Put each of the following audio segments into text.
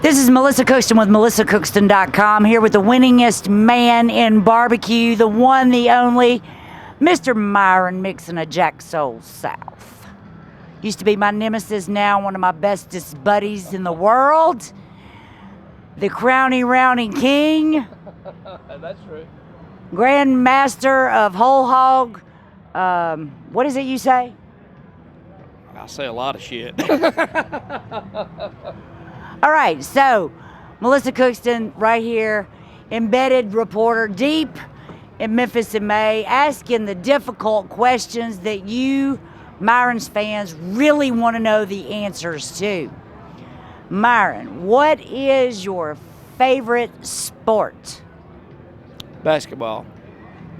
This is Melissa Cookston with MelissaCookston.com, here with the winningest man in barbecue, the one, the only, Mr. Myron Mixon of Jack Soul South. Used to be my nemesis, now one of my bestest buddies in the world. The Crowny Roundy King. That's true. Grand Master of Whole Hog. What is it you say? I say a lot of shit. All right, so Melissa Cookston right here, embedded reporter deep in Memphis in May, asking the difficult questions that you, Myron's fans, really want to know the answers to. Myron, what is your favorite sport? Basketball.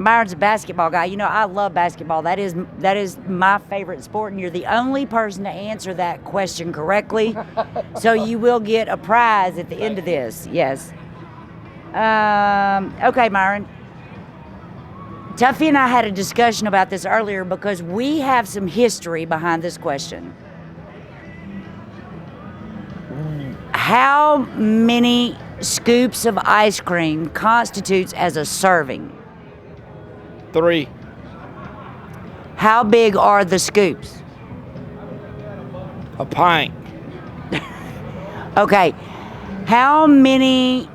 Myron's a basketball guy. You know, I love basketball. That is my favorite sport, and you're the only person to answer that question correctly. So you will get a prize at the end of this. Yes. Okay, Myron. Tuffy and I had a discussion about this earlier because we have some history behind this question. How many scoops of ice cream constitutes as a serving? 3. How big are the scoops? A pint. Okay. How many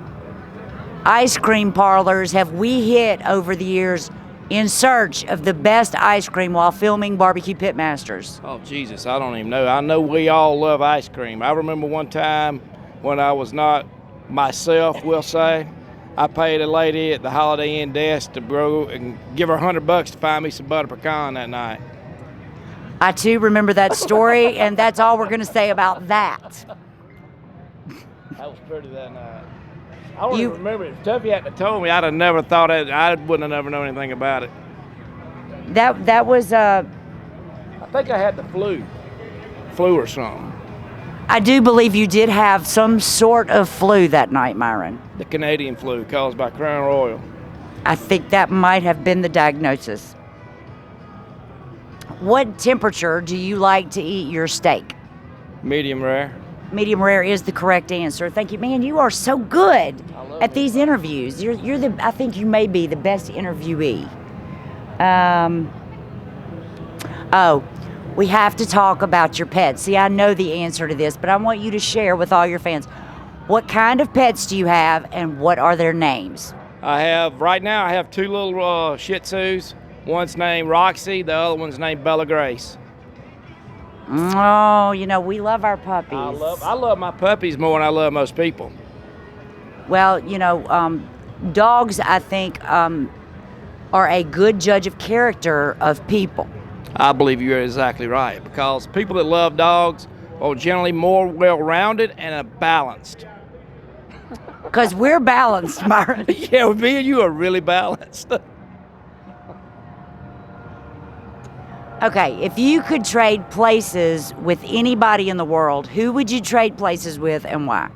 ice cream parlors have we hit over the years in search of the best ice cream while filming BBQ Pitmasters? Oh, Jesus, I don't even know. I know we all love ice cream. I remember one time when I was not myself, we'll say, I paid a lady at the Holiday Inn desk to go and give her $100 to find me some butter pecan that night. I too remember that story, and that's all we're going to say about that. That was pretty that night. I don't even remember it. If Tuffy hadn't told me, I'd have never thought it. I wouldn't have never known anything about it. That was I think I had the flu or something. I do believe you did have some sort of flu that night, Myron. The Canadian flu caused by Crown Royal. I think that might have been the diagnosis. What temperature do you like to eat your steak? Medium rare. Medium rare is the correct answer. Thank you, man. You are so good at these interviews. You're the. I think you may be the best interviewee. We have to talk about your pets. See, I know the answer to this, but I want you to share with all your fans. What kind of pets do you have, and what are their names? Right now, I have 2 little Shih Tzus. One's named Roxy, the other one's named Bella Grace. Oh, you know, we love our puppies. I love my puppies more than I love most people. Well, you know, dogs, I think, are a good judge of character of people. I believe you're exactly right, because people that love dogs are generally more well-rounded and balanced. Because we're balanced, Myron. Yeah, me and you are really balanced. Okay, if you could trade places with anybody in the world, who would you trade places with and why?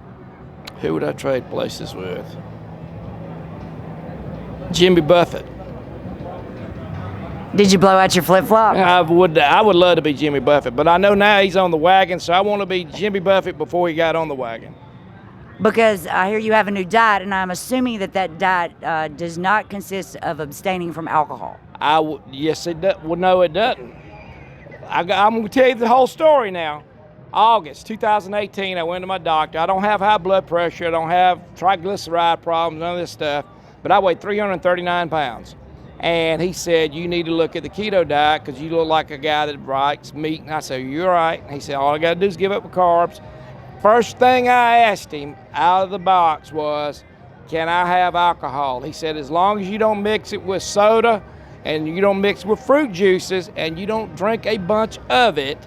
Who would I trade places with? Jimmy Buffett. Did you blow out your flip-flop? I would love to be Jimmy Buffett, but I know now he's on the wagon, so I want to be Jimmy Buffett before he got on the wagon. Because I hear you have a new diet, and I'm assuming that diet does not consist of abstaining from alcohol. Yes, it does. Well, no, it doesn't. I'm going to tell you the whole story now. August 2018, I went to my doctor. I don't have high blood pressure. I don't have triglyceride problems, none of this stuff. But I weigh 339 pounds. And he said, you need to look at the keto diet because you look like a guy that likes meat. And I said, you're right. And he said, all I got to do is give up the carbs. First thing I asked him out of the box was, can I have alcohol? He said, as long as you don't mix it with soda and you don't mix it with fruit juices and you don't drink a bunch of it,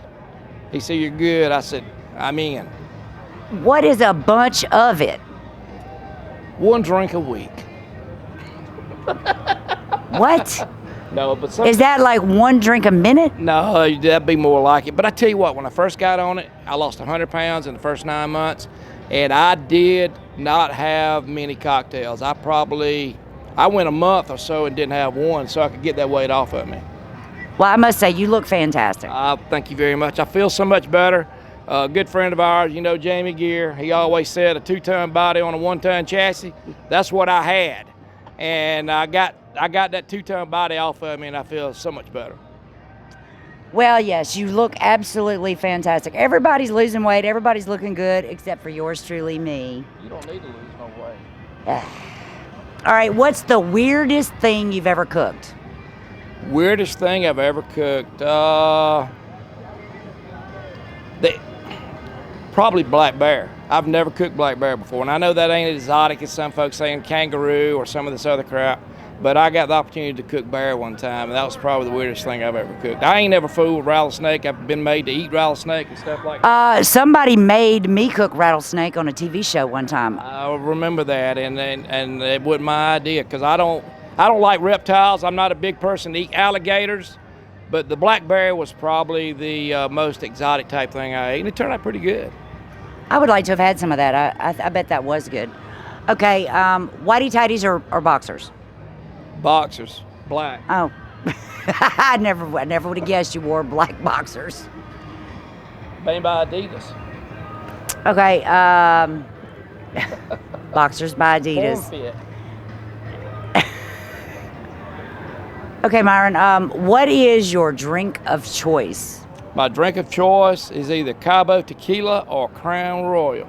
he said, you're good. I said, I'm in. What is a bunch of it? 1 drink a week. What? No, but is that like 1 drink a minute? No, that'd be more like it. But I tell you what, when I first got on it, I lost 100 pounds in the first 9 months, and I did not have many cocktails. I went a month or so and didn't have one, so I could get that weight off of me. Well, I must say, you look fantastic. Thank you very much. I feel so much better. A good friend of ours, you know, Jamie Gear, he always said a 2-ton body on a 1-ton chassis. That's what I had. And I got that 2-ton body off of me, and I feel so much better. Well, yes, you look absolutely fantastic. Everybody's losing weight. Everybody's looking good, except for yours truly, me. You don't need to lose no weight. All right, what's the weirdest thing you've ever cooked? Weirdest thing I've ever cooked? Probably black bear. I've never cooked black bear before, and I know that ain't as exotic as some folks saying kangaroo or some of this other crap, but I got the opportunity to cook bear one time, and that was probably the weirdest thing I've ever cooked. I ain't never fooled with rattlesnake. I've been made to eat rattlesnake and stuff like that. Somebody made me cook rattlesnake on a TV show one time. I remember that, and it wasn't my idea, because I don't like reptiles. I'm not a big person to eat alligators, but the black bear was probably the most exotic type thing I ate, and it turned out pretty good. I would like to have had some of that. I bet that was good. Okay, whitey tighties or boxers? Boxers, black. Oh, I never would have guessed you wore black boxers. Made by Adidas. Okay, boxers by Adidas. Form fit. Okay, Myron, what is your drink of choice? My drink of choice is either Cabo Tequila or Crown Royal.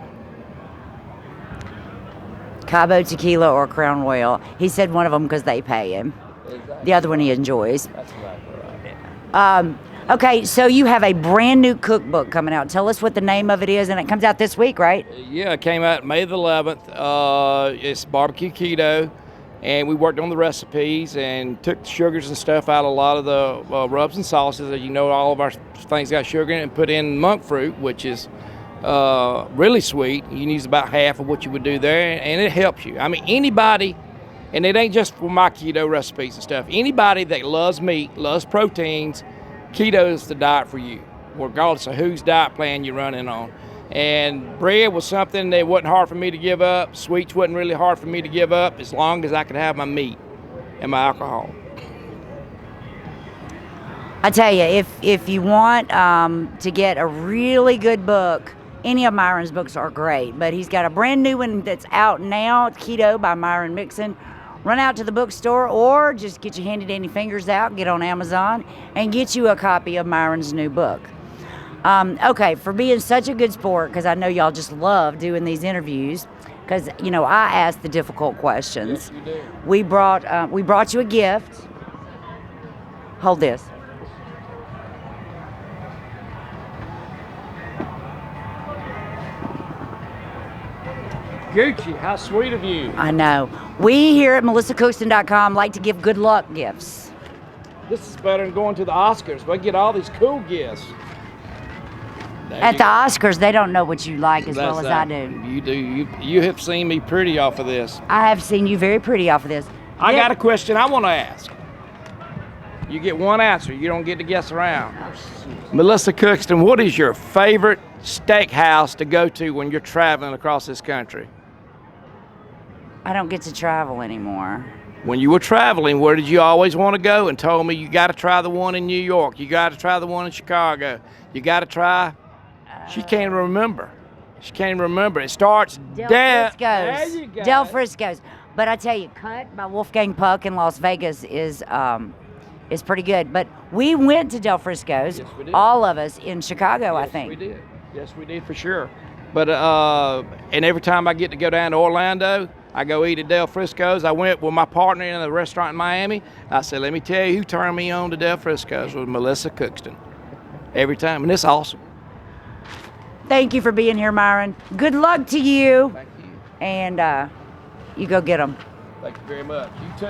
Cabo Tequila or Crown Royal. He said one of them because they pay him. Exactly. The other one he enjoys. That's exactly right. Okay, so you have a brand new cookbook coming out. Tell us what the name of it is, and it comes out this week, right? Yeah, it came out May the 11th. It's barbecue keto, and we worked on the recipes and took the sugars and stuff out of a lot of the rubs and sauces. As you know, all of our things got sugar in it, and put in monk fruit, which is really sweet. You can use about half of what you would do there, and it helps you. I mean, anybody, and it ain't just for my keto recipes and stuff, anybody that loves meat, loves proteins, keto is the diet for you, regardless of whose diet plan you're running on. And bread was something that wasn't hard for me to give up. Sweets wasn't really hard for me to give up, as long as I could have my meat and my alcohol. I tell you, if you want to get a really good book, any of Myron's books are great, but he's got a brand new one that's out now. It's Keto by Myron Mixon. Run out to the bookstore, or just get your handy dandy fingers out, get on Amazon, and get you a copy of Myron's new book. Okay, for being such a good sport, because I know y'all just love doing these interviews, because, you know, I ask the difficult questions. Yes, you do. We brought you a gift. Hold this. Gucci, how sweet of you. I know. We here at melissacookston.com like to give good luck gifts. This is better than going to the Oscars. We get all these cool gifts. At the Oscars, they don't know what you like as well as I do. You do. You have seen me pretty off of this. I have seen you very pretty off of this. I got a question I want to ask. You get one answer. You don't get to guess around. Melissa Cookston, what is your favorite steakhouse to go to when you're traveling across this country? I don't get to travel anymore. When you were traveling, where did you always want to go? And told me you got to try the one in New York. You got to try the one in Chicago. You got to try. She can't remember. She can't remember. It starts Del down. Frisco's. There you go. Del Frisco's. But I tell you, Cut by Wolfgang Puck in Las Vegas is pretty good. But we went to Del Frisco's, Yes, we did. all of us in Chicago, I Yes, think. we did. Yes, we did for sure. But and every time I get to go down to Orlando, I go eat at Del Frisco's. I went with my partner in a restaurant in Miami. I said, let me tell you who turned me on to Del Frisco's was Melissa Cookston. Every time, and it's awesome. Thank you for being here, Myron. Good luck to you. Thank you. And you go get them. Thank you very much. You too.